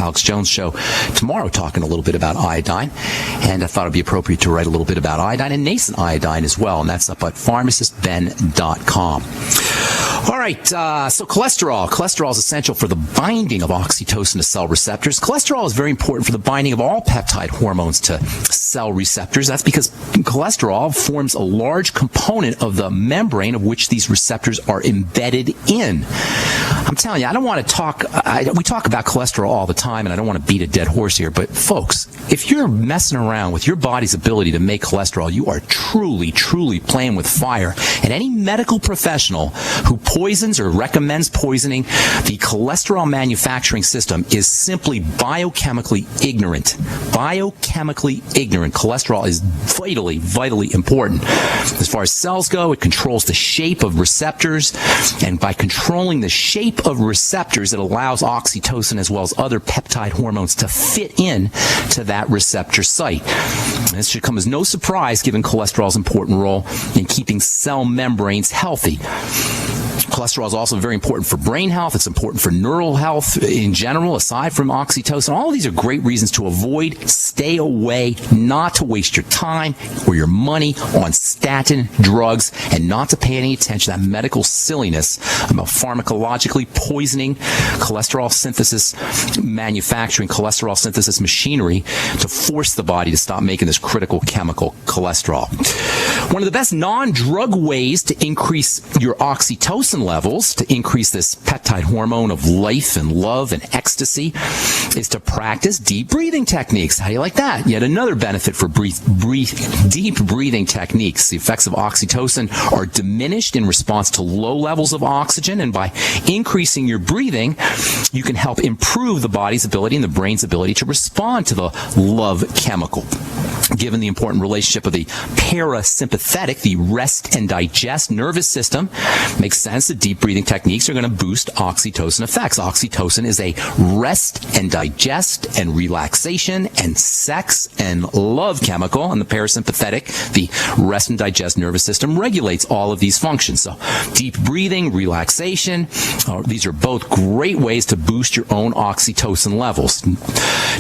Alex Jones Show tomorrow talking a little bit about iodine. And I thought it'd be appropriate to write a little bit about iodine and nascent iodine as well. And that's up at pharmacistben.com. All right, so cholesterol. Cholesterol is essential for the binding of oxytocin to cell receptors. Cholesterol is very important for the binding of all peptide hormones to cell receptors. That's because cholesterol forms a large component of the membrane of which these receptors are embedded in. I'm telling you, I don't want to talk, we talk about cholesterol all the time, and I don't want to beat a dead horse here, but folks, if you're messing around with your body's ability to make cholesterol, you are truly, truly playing with fire. And any medical professional who poisons or recommends poisoning the cholesterol manufacturing system is simply biochemically ignorant. Biochemically ignorant. Cholesterol is vitally, vitally important. As far as cells go, it controls the shape of receptors, and by controlling the shape of receptors, it allows oxytocin as well as other peptide hormones to fit in to that receptor site. And this should come as no surprise given cholesterol's important role in keeping cell membranes healthy. Cholesterol is also very important for brain health. It's important for neural health in general, aside from oxytocin. All of these are great reasons to avoid, stay away, not to waste your time or your money on statin drugs, and not to pay any attention to that medical silliness about pharmacologically poisoning cholesterol synthesis, manufacturing cholesterol synthesis machinery to force the body to stop making this critical chemical cholesterol. One of the best non-drug ways to increase your oxytocin levels, to increase this peptide hormone of life and love and ecstasy, is to practice deep breathing techniques. How do you like that? Yet another benefit for deep breathing techniques. The effects of oxytocin are diminished in response to low levels of oxygen, and by increasing your breathing, you can help improve the body's ability and the brain's ability to respond to the love chemical. Given the important relationship of the parasympathetic, the rest and digest nervous system, makes sense that deep breathing techniques are going to boost oxytocin effects. Oxytocin is a rest and digest and relaxation and sex and love chemical, and the parasympathetic, the rest and digest nervous system, regulates all of these functions. So deep breathing, relaxation, these are both great ways to boost your own oxytocin levels.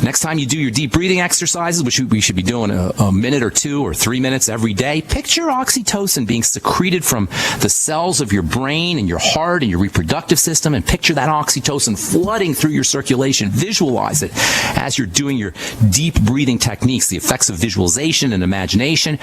Next time you do your deep breathing exercises, which we should be doing a minute or 2 or 3 minutes every day, picture oxytocin being secreted from the cells of your brain and your heart and your reproductive system, and picture that oxytocin flooding through your circulation. Visualize it as you're doing your deep breathing techniques. The effects of visualization and imagination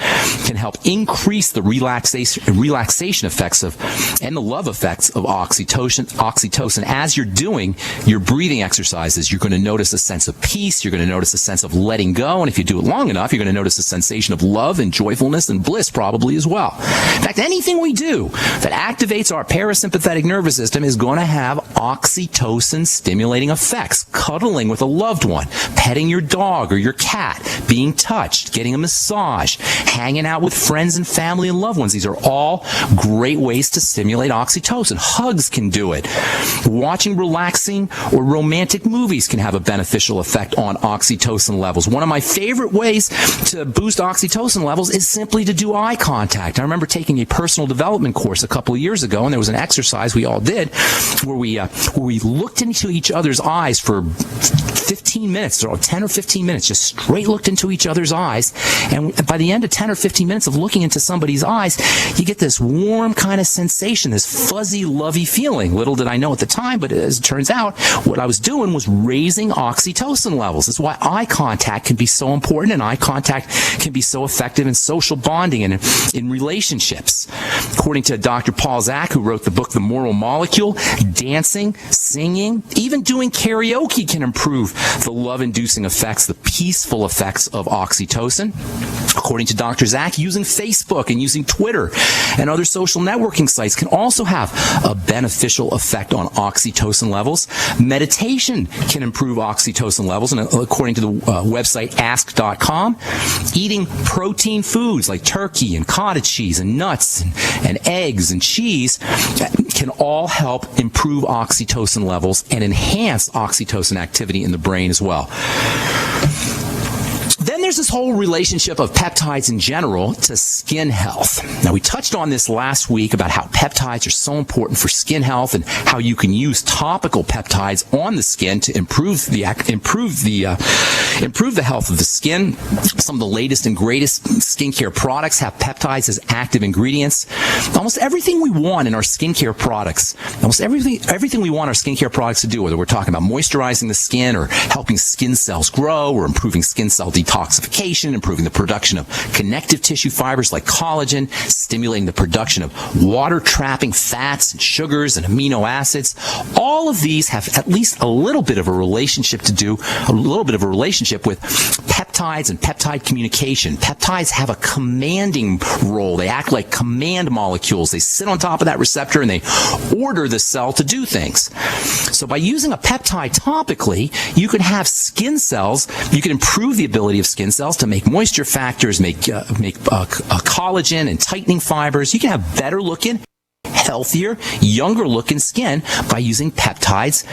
can help increase the relaxation effects of and the love effects of oxytocin. As you're doing your breathing exercises, you're going to notice a sense of peace. You're going to notice a sense of letting go, and if you do it long enough, you're going to notice a sensation of love and joyfulness and bliss probably as well. In fact, anything we do that activates our parasympathetic nervous system is going to have oxytocin stimulating effects. Cuddling with a loved one, petting your dog or your cat, being touched, getting a massage, hanging out with friends and family and loved ones. These are all great ways to stimulate oxytocin. Hugs can do it. Watching relaxing or romantic movies can have a beneficial effect on oxytocin levels. One of my favorite ways to boost oxytocin levels is simply to do eye contact. I remember taking a personal development course a couple of years ago, and there was an exercise we all did where we looked into each other's eyes for 15 minutes, or 10 or 15 minutes, just straight looked into each other's eyes. And by the end of 10 or 15 minutes of looking into somebody's eyes, you get this warm kind of sensation, this fuzzy, lovey feeling. Little did I know at the time, but as it turns out, what I was doing was raising oxytocin levels. That's why eye contact can be so important, and eye contact can be so effective in social bonding and in relationships. According to Dr. Paul Zak, who wrote the book The Moral Molecule, dancing, singing, even doing karaoke can improve the love-inducing effects, the peaceful effects of oxytocin. According to Dr. Zak, using Facebook and using Twitter and other social networking sites can also have a beneficial effect on oxytocin levels. Meditation can improve oxytocin levels, and according to the website ask.com, eating protein foods like turkey and cottage cheese and nuts and eggs and cheese can all help improve oxytocin levels and enhance oxytocin activity in the brain as well. Then there's this whole relationship of peptides in general to skin health. Now, we touched on this last week about how peptides are so important for skin health and how you can use topical peptides on the skin to improve the health of the skin. Some of the latest and greatest skincare products have peptides as active ingredients. Almost everything we want in our skincare products, everything we want our skincare products to do, whether we're talking about moisturizing the skin or helping skin cells grow or improving skin cell detoxification, improving the production of connective tissue fibers like collagen, stimulating the production of water-trapping fats and sugars and amino acids. All of these have at least a little bit of a relationship with peptides and peptide communication. Peptides have a commanding role. They act like command molecules. They sit on top of that receptor and they order the cell to do things. So by using a peptide topically, you can have skin cells, you can improve the ability of skin cells to make moisture factors, make collagen and tightening fibers. You can have better looking, healthier, younger looking skin by using peptides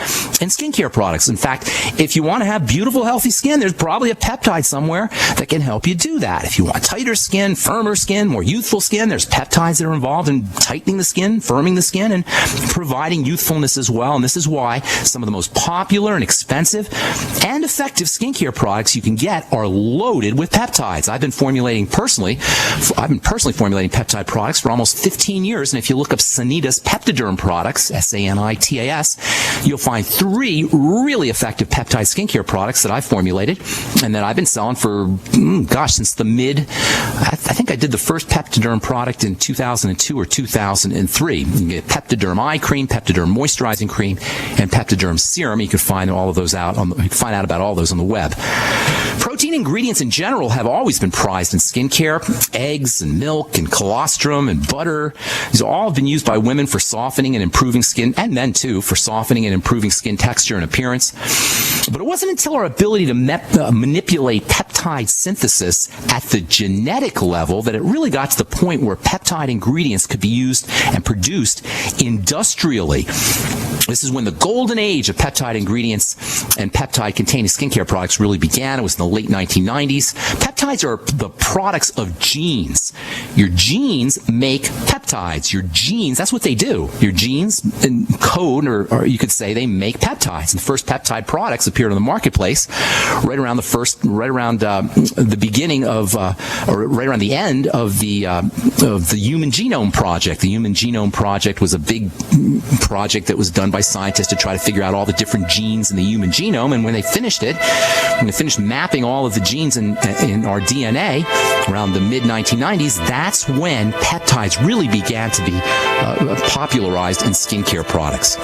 and skincare products. In fact, if you want to have beautiful, healthy skin, there's probably a peptide somewhere that can help you do that. If you want tighter skin, firmer skin, more youthful skin, there's peptides that are involved in tightening the skin, firming the skin, and providing youthfulness as well. And this is why some of the most popular and expensive and effective skincare products you can get are loaded with peptides. I've been personally formulating peptide products for almost 15 years. And if you look up Sanitas Peptiderm products, Sanitas, you'll find 3 really effective peptide skincare products that I formulated and that I've been selling for, since the I think I did the first Peptiderm product in 2002 or 2003. You can get Peptiderm eye cream, Peptiderm moisturizing cream, and Peptiderm serum. You can find all of those you can find out about all those on the web. Protein ingredients in general have always been prized in skincare. Eggs and milk and colostrum and butter. These all have been used by women for softening and improving skin, and men too, for softening and improving skin texture and appearance. But it wasn't until our ability to manipulate peptide synthesis at the genetic level that it really got to the point where peptide ingredients could be used and produced industrially. This is when the golden age of peptide ingredients and peptide-containing skincare products really began. It was in the late 1990s. Peptides are the products of genes. Your genes make peptides. Your genes, that's what they do. Your genes code, or you could say they make peptides. And the first peptide products appeared on the marketplace right around the end of the Human Genome Project. The Human Genome Project was a big project that was done by scientists to try to figure out all the different genes in the human genome. And when they finished mapping all of the genes in our DNA around the mid-1990s, that's when peptides really began to be popularized in skincare products.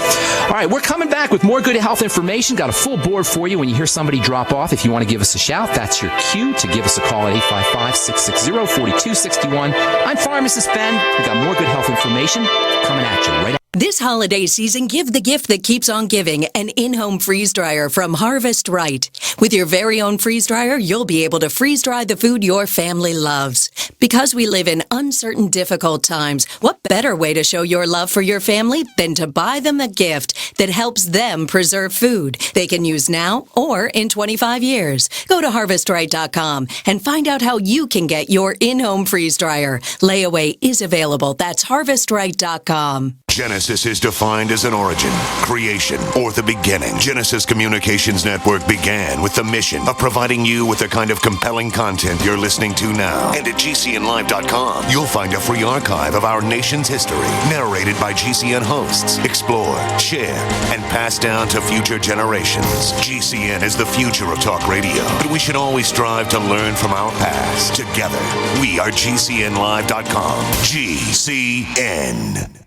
All right, we're coming back with more good health information. Got a full board for you when you hear somebody drop off. If you want to give us a shout, that's your cue to give us a call at 855-660-4261. I'm Pharmacist Ben. We've got more good health information coming at you right. This holiday season, give the gift that keeps on giving, an in-home freeze dryer from Harvest Right. With your very own freeze dryer, you'll be able to freeze dry the food your family loves. Because we live in uncertain, difficult times, what better way to show your love for your family than to buy them a gift that helps them preserve food they can use now or in 25 years. Go to harvestright.com and find out how you can get your in-home freeze dryer. Layaway is available. That's harvestright.com. Genesis is defined as an origin, creation, or the beginning. Genesis Communications Network began with the mission of providing you with the kind of compelling content you're listening to now. And at GCNlive.com, you'll find a free archive of our nation's history, narrated by GCN hosts, explored, shared, and passed down to future generations. GCN is the future of talk radio, but we should always strive to learn from our past. Together, we are GCNlive.com. GCN.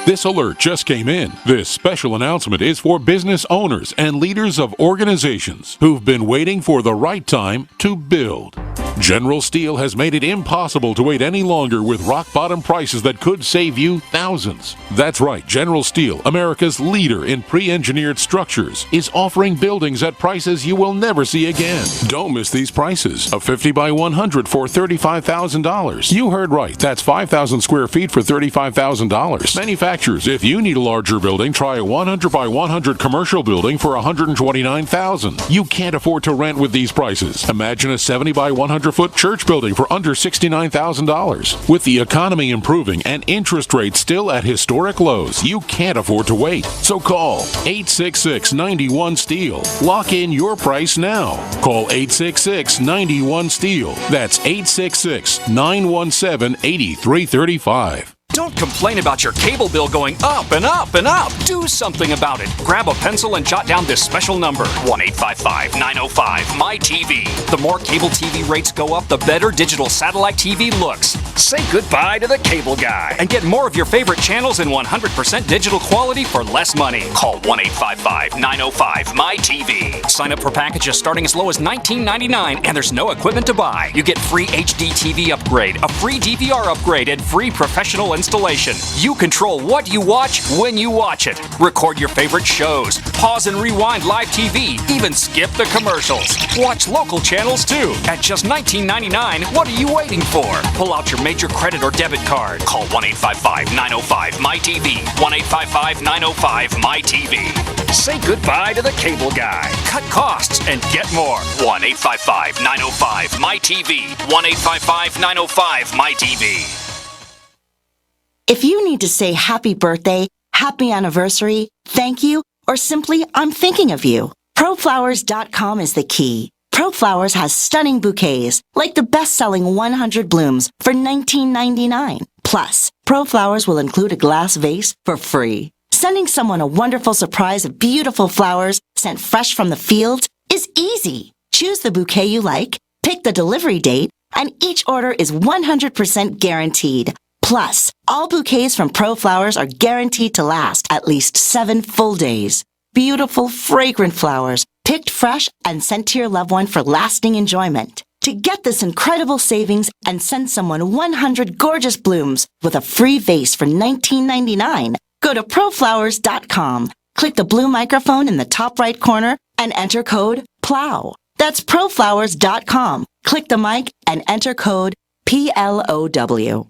This alert just came in. This special announcement is for business owners and leaders of organizations who've been waiting for the right time to build. General Steel has made it impossible to wait any longer with rock-bottom prices that could save you thousands. That's right, General Steel, America's leader in pre-engineered structures, is offering buildings at prices you will never see again. Don't miss these prices. A 50 by 100 for $35,000. You heard right. That's 5,000 square feet for $35,000. Manufacturers, if you need a larger building, try a 100 by 100 commercial building for $129,000. You can't afford to rent with these prices. Imagine a 70 by 100 foot church building for under $69,000. With the economy improving and interest rates still at historic lows, you can't afford to wait. So call 866-91-STEEL. Lock in your price now. Call 866-91-STEEL. That's 866-917-8335. Don't complain about your cable bill going up and up and up. Do something about it. Grab a pencil and jot down this special number, 1-855-905-MY-TV. The more cable TV rates go up, the better digital satellite TV looks. Say goodbye to the cable guy and get more of your favorite channels in 100% digital quality for less money. Call 1-855-905-MY-TV. Sign up for packages starting as low as $19.99, and there's no equipment to buy. You get free HD TV upgrade, a free DVR upgrade, and free professional installation. You control what you watch when you watch it. Record your favorite shows. Pause and rewind live TV. Even skip the commercials. Watch local channels too. At just $19.99, what are you waiting for? Pull out your major credit or debit card. Call 1-855-905-MY-TV. 1-855-905-MY-TV. Say goodbye to the cable guy. Cut costs and get more. 1-855-905-MY-TV. 1-855-905-MY-TV. If you need to say happy birthday, happy anniversary, thank you, or simply I'm thinking of you, ProFlowers.com is the key. ProFlowers has stunning bouquets, like the best-selling 100 blooms for $19.99. Plus, ProFlowers will include a glass vase for free. Sending someone a wonderful surprise of beautiful flowers sent fresh from the fields is easy. Choose the bouquet you like, pick the delivery date, and each order is 100% guaranteed. Plus, all bouquets from ProFlowers are guaranteed to last at least 7 full days. Beautiful, fragrant flowers, picked fresh and sent to your loved one for lasting enjoyment. To get this incredible savings and send someone 100 gorgeous blooms with a free vase for $19.99, go to ProFlowers.com. Click the blue microphone in the top right corner and enter code PLOW. That's ProFlowers.com. Click the mic and enter code PLOW.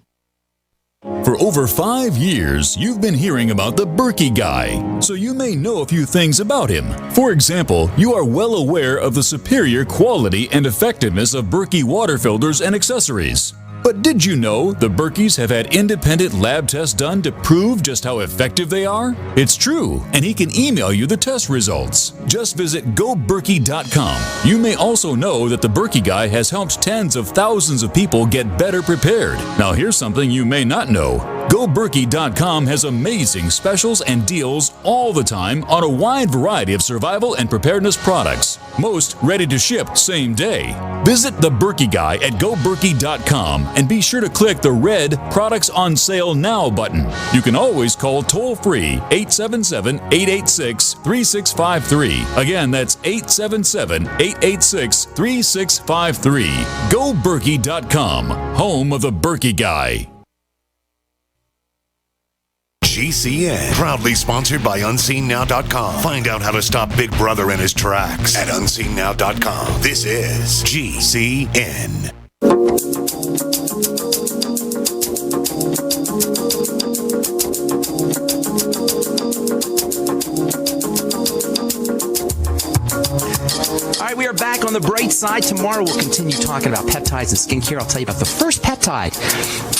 For over 5 years, you've been hearing about the Berkey Guy, so you may know a few things about him. For example, you are well aware of the superior quality and effectiveness of Berkey water filters and accessories. But did you know the Berkeys have had independent lab tests done to prove just how effective they are? It's true, and he can email you the test results. Just visit GoBerkey.com. You may also know that the Berkey Guy has helped tens of thousands of people get better prepared. Now here's something you may not know. GoBerkey.com has amazing specials and deals all the time on a wide variety of survival and preparedness products. Most ready to ship same day. Visit the Berkey Guy at GoBerkey.com and be sure to click the red Products on Sale Now button. You can always call toll-free 877-886-3653. Again, that's 877-886-3653. GoBerkey.com, home of the Berkey Guy. GCN, proudly sponsored by UnseenNow.com. Find out how to stop Big Brother in his tracks at UnseenNow.com. This is GCN. All right, we are back on the bright side. Tomorrow we'll continue talking about peptides and skincare. I'll tell you about the first peptide,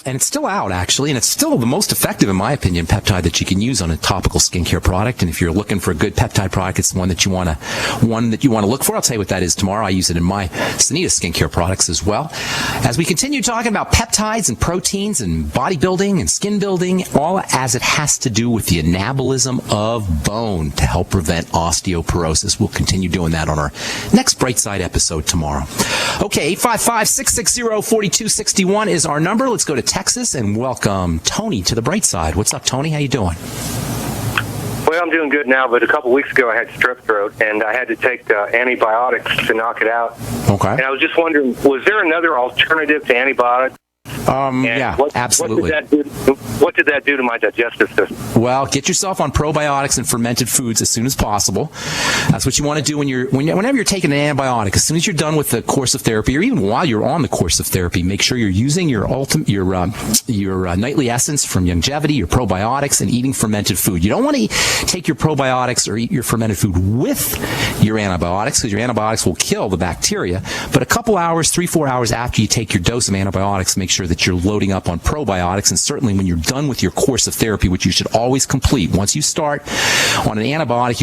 and it's still out, actually, and it's still the most effective, in my opinion, peptide that you can use on a topical skincare product. And if you're looking for a good peptide product, it's the one that you want to look for. I'll tell you what that is tomorrow. I use it in my Sanita skincare products as well. As we continue talking about peptides and proteins and bodybuilding and skin building, all as it has to do with the anabolism of bone to help prevent osteoporosis. We'll continue doing that on our next Bright Side episode tomorrow. Okay, 855-660-4261 is our number. Let's go to Texas and welcome Tony to the Bright Side. What's up, Tony? How you doing? Well, I'm doing good now, but a couple weeks ago I had strep throat, and I had to take antibiotics to knock it out. Okay. And I was just wondering, was there another alternative to antibiotics? Yeah, absolutely. What did that do to my digestive system? Well, get yourself on probiotics and fermented foods as soon as possible. That's what you want to do whenever you're taking an antibiotic. As soon as you're done with the course of therapy, or even while you're on the course of therapy, make sure you're using your nightly essence from Longevity, your probiotics, and eating fermented food. You don't want to take your probiotics or eat your fermented food with your antibiotics, because your antibiotics will kill the bacteria. But a couple hours, 3-4 hours after you take your dose of antibiotics, make sure that you're loading up on probiotics. And certainly when you're done with your course of therapy, which you should always complete, once you start on an antibiotic, you